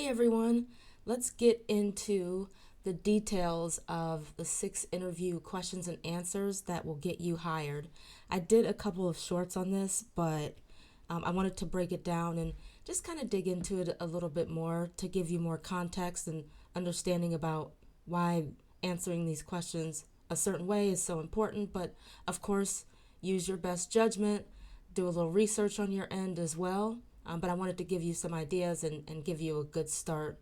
Hey everyone, let's get into the details of the 6 interview questions and answers that will get you hired. I did a couple of shorts on this, but I wanted to break it down and just kind of dig into it a little bit more to give you more context and understanding about why answering these questions a certain way is so important. But of course, use your best judgment, do a little research on your end as well. But I wanted to give you some ideas and give you a good start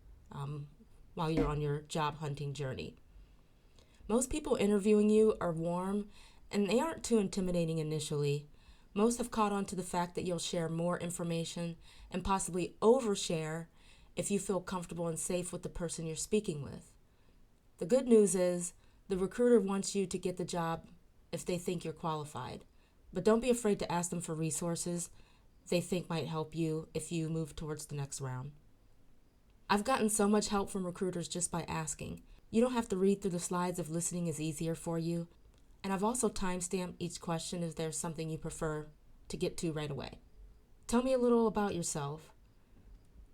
while you're on your job hunting journey. Most people interviewing you are warm and they aren't too intimidating initially. Most have caught on to the fact that you'll share more information and possibly overshare if you feel comfortable and safe with the person you're speaking with. The good news is the recruiter wants you to get the job if they think you're qualified. But don't be afraid to ask them for resources they think might help you if you move towards the next round. I've gotten so much help from recruiters just by asking. You don't have to read through the slides if listening is easier for you. And I've also timestamped each question if there's something you prefer to get to right away. Tell me a little about yourself.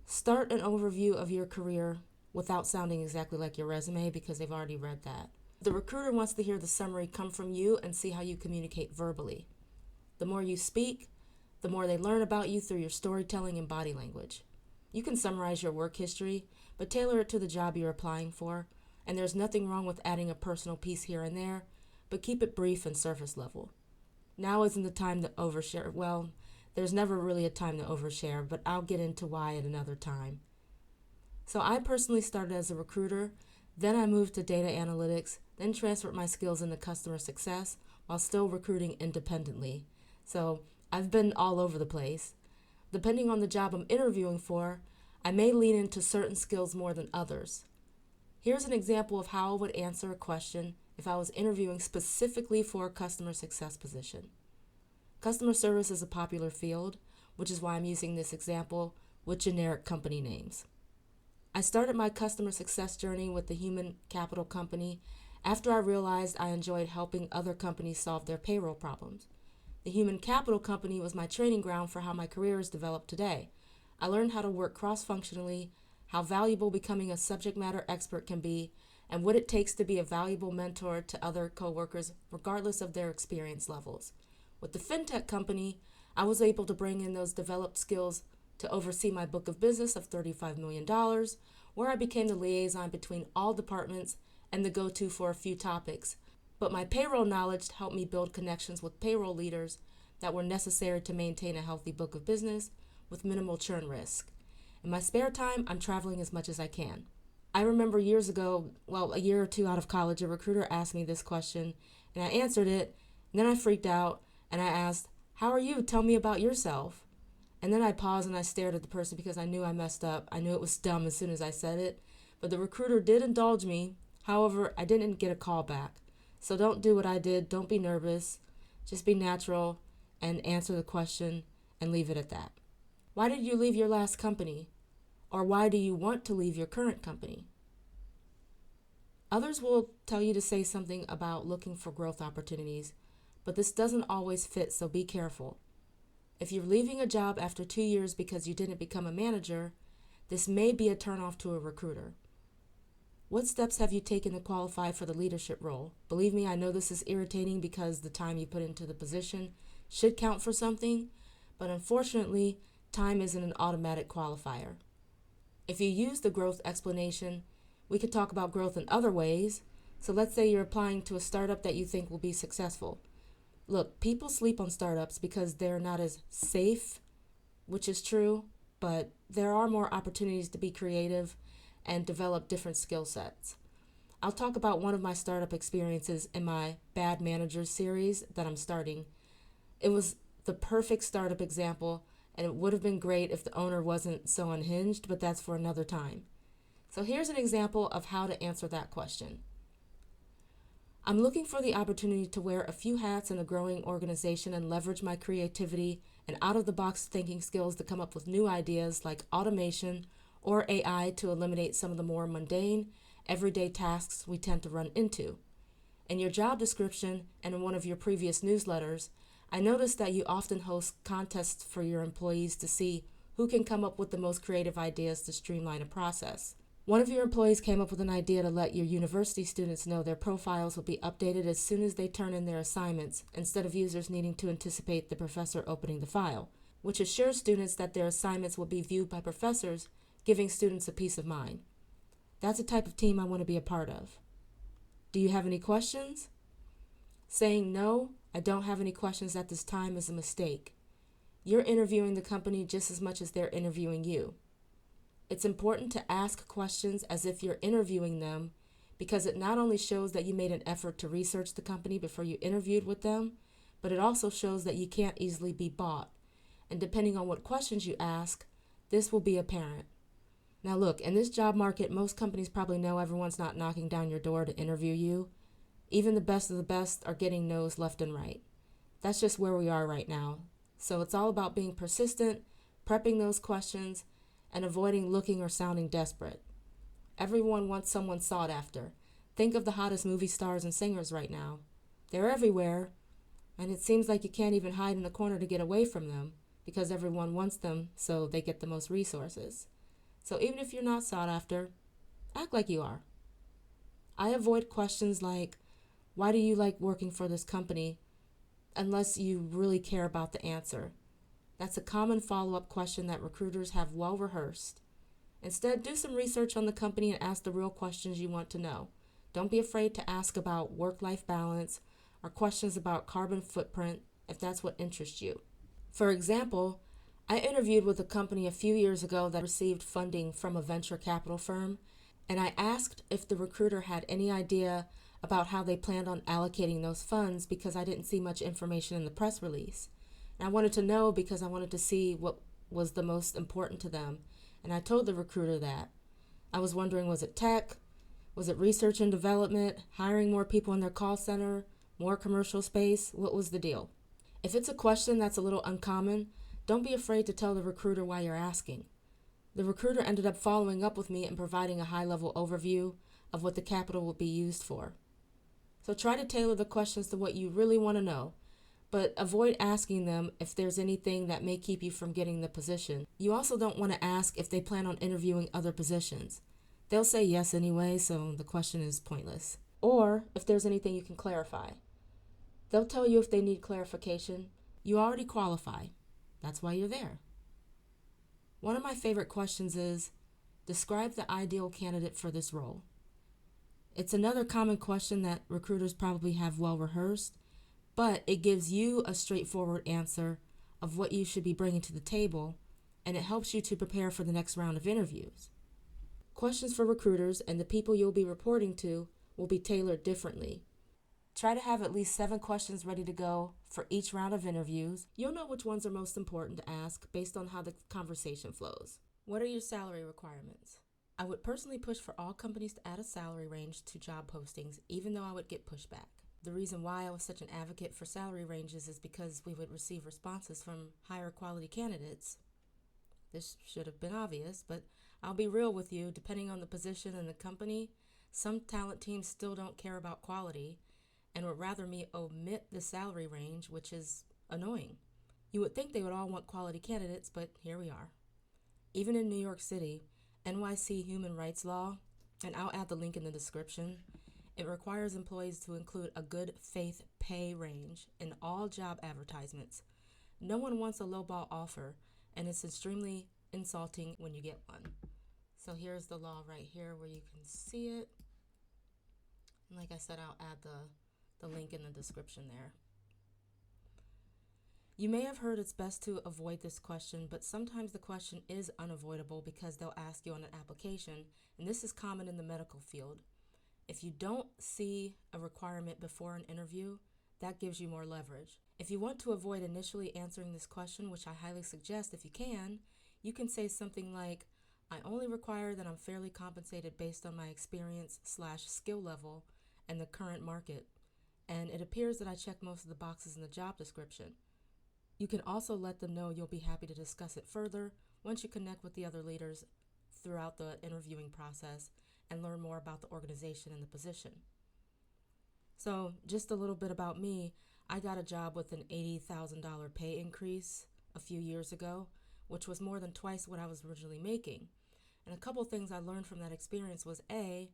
Start an overview of your career without sounding exactly like your resume because they've already read that. The recruiter wants to hear the summary come from you and see how you communicate verbally. The more you speak, the more they learn about you through your storytelling and body language. You can summarize your work history, but tailor it to the job you're applying for, and there's nothing wrong with adding a personal piece here and there, but keep it brief and surface level. Now isn't the time to overshare. Well, there's never really a time to overshare, but I'll get into why at another time. So I personally started as a recruiter, then I moved to data analytics, then transferred my skills into customer success while still recruiting independently. So I've been all over the place. Depending on the job I'm interviewing for, I may lean into certain skills more than others. Here's an example of how I would answer a question if I was interviewing specifically for a customer success position. Customer service is a popular field, which is why I'm using this example with generic company names. I started my customer success journey with the human capital company after I realized I enjoyed helping other companies solve their payroll problems. The human capital company was my training ground for how my career is developed today. I learned how to work cross-functionally, how valuable becoming a subject matter expert can be, and what it takes to be a valuable mentor to other coworkers regardless of their experience levels. With the fintech company, I was able to bring in those developed skills to oversee my book of business of $35 million, where I became the liaison between all departments and the go-to for a few topics. But my payroll knowledge helped me build connections with payroll leaders that were necessary to maintain a healthy book of business with minimal churn risk. In my spare time, I'm traveling as much as I can. I remember years ago, a year or two out of college, a recruiter asked me this question, and I answered it, and then I freaked out, and I asked, "How are you? Tell me about yourself." And then I paused and I stared at the person because I knew I messed up. I knew it was dumb as soon as I said it, but the recruiter did indulge me. However, I didn't get a call back. So don't do what I did. Don't be nervous. Just be natural and answer the question and leave it at that. Why did you leave your last company? Or why do you want to leave your current company? Others will tell you to say something about looking for growth opportunities, but this doesn't always fit, so be careful. If you're leaving a job after 2 years because you didn't become a manager, this may be a turnoff to a recruiter. What steps have you taken to qualify for the leadership role? Believe me, I know this is irritating because the time you put into the position should count for something, but unfortunately, time isn't an automatic qualifier. If you use the growth explanation, we could talk about growth in other ways. So let's say you're applying to a startup that you think will be successful. Look, people sleep on startups because they're not as safe, which is true, but there are more opportunities to be creative and develop different skill sets. I'll talk about one of my startup experiences in my Bad Managers series that I'm starting. It was the perfect startup example, and it would have been great if the owner wasn't so unhinged, but that's for another time. So here's an example of how to answer that question. I'm looking for the opportunity to wear a few hats in a growing organization and leverage my creativity and out-of-the-box thinking skills to come up with new ideas like automation or AI to eliminate some of the more mundane, everyday tasks we tend to run into. In your job description and in one of your previous newsletters, I noticed that you often host contests for your employees to see Who can come up with the most creative ideas to streamline a process? One of your employees came up with an idea to let your university students know their profiles will be updated as soon as they turn in their assignments, instead of users needing to anticipate the professor opening the file, which assures students that their assignments will be viewed by professors, giving students a peace of mind. That's a type of team I want to be a part of. Do you have any questions? Saying no, I don't have any questions at this time is a mistake. You're interviewing the company just as much as they're interviewing you. It's important to ask questions as if you're interviewing them, because it not only shows that you made an effort to research the company before you interviewed with them, but it also shows that you can't easily be bought. And depending on what questions you ask, this will be apparent. Now look, in this job market, most companies probably know everyone's not knocking down your door to interview you. Even the best of the best are getting no's left and right. That's just where we are right now. So it's all about being persistent, prepping those questions, and avoiding looking or sounding desperate. Everyone wants someone sought after. Think of the hottest movie stars and singers right now. They're everywhere, and it seems like you can't even hide in a corner to get away from them, because everyone wants them, so they get the most resources. So even if you're not sought after, act like you are. I avoid questions like, why do you like working for this company, unless you really care about the answer. That's a common follow-up question that recruiters have well rehearsed. Instead, do some research on the company and ask the real questions you want to know. Don't be afraid to ask about work-life balance or questions about carbon footprint if that's what interests you. For example, I interviewed with a company a few years ago that received funding from a venture capital firm, and I asked if the recruiter had any idea about how they planned on allocating those funds, because I didn't see much information in the press release. And I wanted to know because I wanted to see what was the most important to them. And I told the recruiter that. I was wondering, was it tech? Was it research and development? Hiring more people in their call center? More commercial space? What was the deal? If it's a question that's a little uncommon, don't be afraid to tell the recruiter why you're asking. The recruiter ended up following up with me and providing a high-level overview of what the capital will be used for. So try to tailor the questions to what you really want to know, but avoid asking them if there's anything that may keep you from getting the position. You also don't want to ask if they plan on interviewing other positions. They'll say yes anyway, so the question is pointless. Or if there's anything you can clarify. They'll tell you if they need clarification. You already qualify. That's why you're there. One of my favorite questions is, describe the ideal candidate for this role. It's another common question that recruiters probably have well rehearsed, but it gives you a straightforward answer of what you should be bringing to the table, and it helps you to prepare for the next round of interviews. Questions for recruiters and the people you'll be reporting to will be tailored differently. Try to have at least 7 questions ready to go for each round of interviews. You'll know which ones are most important to ask based on how the conversation flows. What are your salary requirements? I would personally push for all companies to add a salary range to job postings, even though I would get pushback. The reason why I was such an advocate for salary ranges is because we would receive responses from higher quality candidates. This should have been obvious, but I'll be real with you, depending on the position and the company, some talent teams still don't care about quality and would rather me omit the salary range, which is annoying. You would think they would all want quality candidates, but here we are. Even in New York City, NYC human rights law, and I'll add the link in the description, it requires employees to include a good faith pay range in all job advertisements. No one wants a lowball offer, and it's extremely insulting when you get one. So here's the law right here where you can see it. And like I said, I'll add the link in the description there. You may have heard it's best to avoid this question, but sometimes the question is unavoidable because they'll ask you on an application, and this is common in the medical field. If you don't see a requirement before an interview, that gives you more leverage. If you want to avoid initially answering this question, which I highly suggest if you can say something like, I only require that I'm fairly compensated based on my experience/skill level and the current market, and it appears that I check most of the boxes in the job description. You can also let them know you'll be happy to discuss it further once you connect with the other leaders throughout the interviewing process and learn more about the organization and the position. So just a little bit about me. I got a job with an $80,000 pay increase a few years ago, which was more than twice what I was originally making. And a couple things I learned from that experience was A,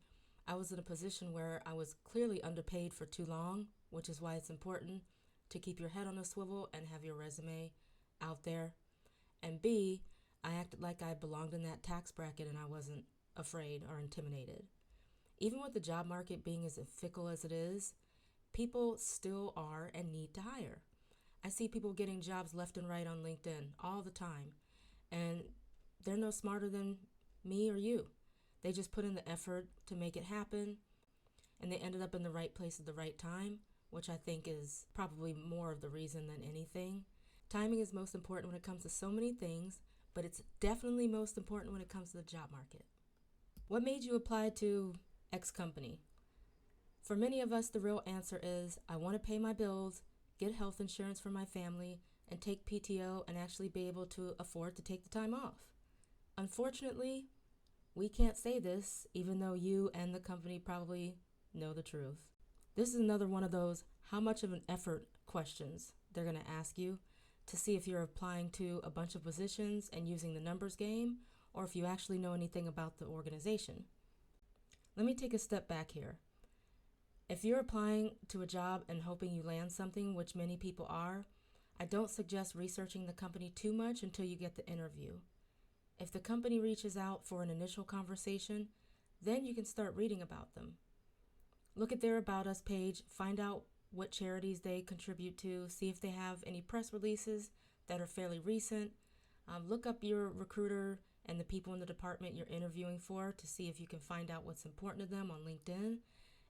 I was in a position where I was clearly underpaid for too long, which is why it's important to keep your head on a swivel and have your resume out there. And B, I acted like I belonged in that tax bracket and I wasn't afraid or intimidated. Even with the job market being as fickle as it is, people still are and need to hire. I see people getting jobs left and right on LinkedIn all the time, and they're no smarter than me or you. They just put in the effort to make it happen, and they ended up in the right place at the right time, which I think is probably more of the reason than anything. Timing is most important when it comes to so many things, but it's definitely most important when it comes to the job market. What made you apply to X company? For many of us, the real answer is, I want to pay my bills, get health insurance for my family, and take PTO and actually be able to afford to take the time off. Unfortunately, we can't say this, even though you and the company probably know the truth. This is another one of those how much of an effort questions they're going to ask you to see if you're applying to a bunch of positions and using the numbers game, or if you actually know anything about the organization. Let me take a step back here. If you're applying to a job and hoping you land something, which many people are, I don't suggest researching the company too much until you get the interview. If the company reaches out for an initial conversation, then you can start reading about them. Look at their About Us page, find out what charities they contribute to, see if they have any press releases that are fairly recent. Look up your recruiter and the people in the department you're interviewing for to see if you can find out what's important to them on LinkedIn,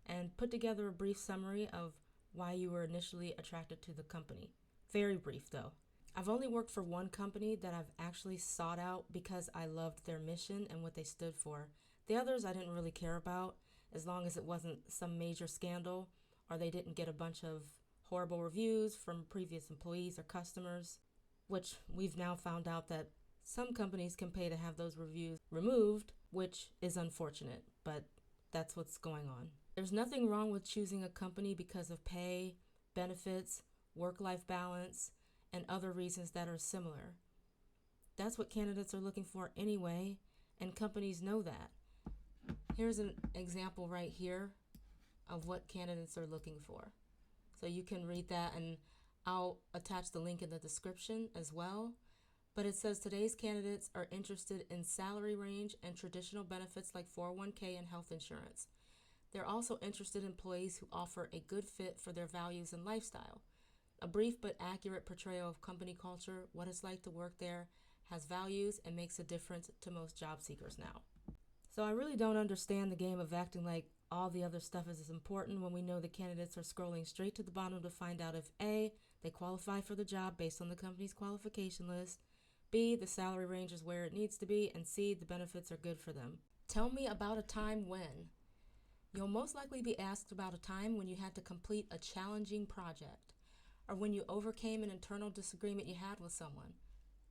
and put together a brief summary of why you were initially attracted to the company. Very brief, though. I've only worked for one company that I've actually sought out because I loved their mission and what they stood for. The others I didn't really care about, as long as it wasn't some major scandal or they didn't get a bunch of horrible reviews from previous employees or customers, which we've now found out that some companies can pay to have those reviews removed, which is unfortunate, but that's what's going on. There's nothing wrong with choosing a company because of pay, benefits, work-life balance, and other reasons that are similar. That's what candidates are looking for anyway, and companies know that. Here's an example right here of what candidates are looking for. So you can read that, and I'll attach the link in the description as well. But it says today's candidates are interested in salary range and traditional benefits like 401k and health insurance. They're also interested in employees who offer a good fit for their values and lifestyle. A brief but accurate portrayal of company culture, what it's like to work there, has values, and makes a difference to most job seekers now. So I really don't understand the game of acting like all the other stuff is as important when we know the candidates are scrolling straight to the bottom to find out if A, they qualify for the job based on the company's qualification list, B, the salary range is where it needs to be, and C, the benefits are good for them. Tell me about a time when. You'll most likely be asked about a time when you had to complete a challenging project, or when you overcame an internal disagreement you had with someone.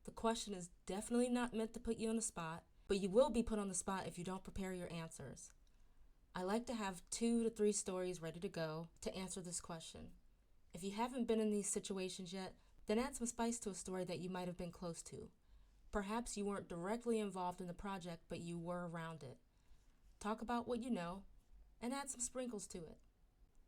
The question is definitely not meant to put you on the spot, but you will be put on the spot if you don't prepare your answers. I like to have 2 to 3 stories ready to go to answer this question. If you haven't been in these situations yet, then add some spice to a story that you might have been close to. Perhaps you weren't directly involved in the project, but you were around it. Talk about what you know, and add some sprinkles to it.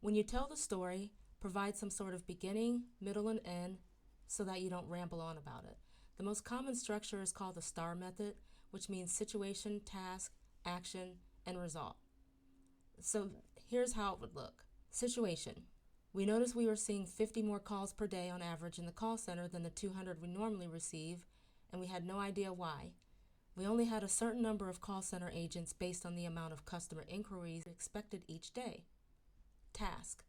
When you tell the story, provide some sort of beginning, middle, and end so that you don't ramble on about it. The most common structure is called the STAR method, which means situation, task, action, and result. So here's how it would look. Situation. We noticed we were seeing 50 more calls per day on average in the call center than the 200 we normally receive, and we had no idea why. We only had a certain number of call center agents based on the amount of customer inquiries expected each day. Task.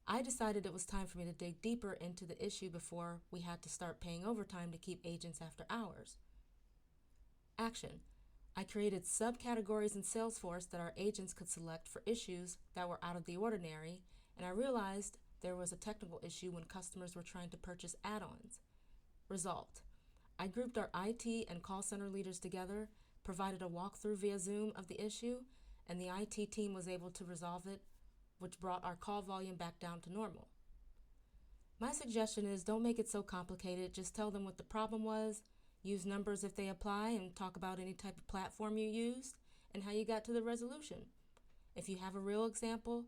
I decided it was time for me to dig deeper into the issue before we had to start paying overtime to keep agents after hours. Action. I created subcategories in Salesforce that our agents could select for issues that were out of the ordinary, and I realized there was a technical issue when customers were trying to purchase add-ons. Result. I grouped our IT and call center leaders together, provided a walkthrough via Zoom of the issue, and the IT team was able to resolve it, which brought our call volume back down to normal. My suggestion is don't make it so complicated, just tell them what the problem was, Use numbers if they apply, and talk about any type of platform you used and how you got to the resolution. If you have a real example,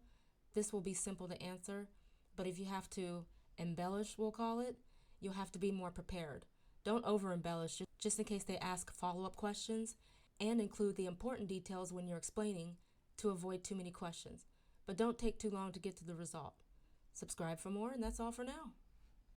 this will be simple to answer, but if you have to embellish, we'll call it, you'll have to be more prepared. Don't over embellish just in case they ask follow-up questions, and include the important details when you're explaining to avoid too many questions. But don't take too long to get to the result. Subscribe for more, and that's all for now.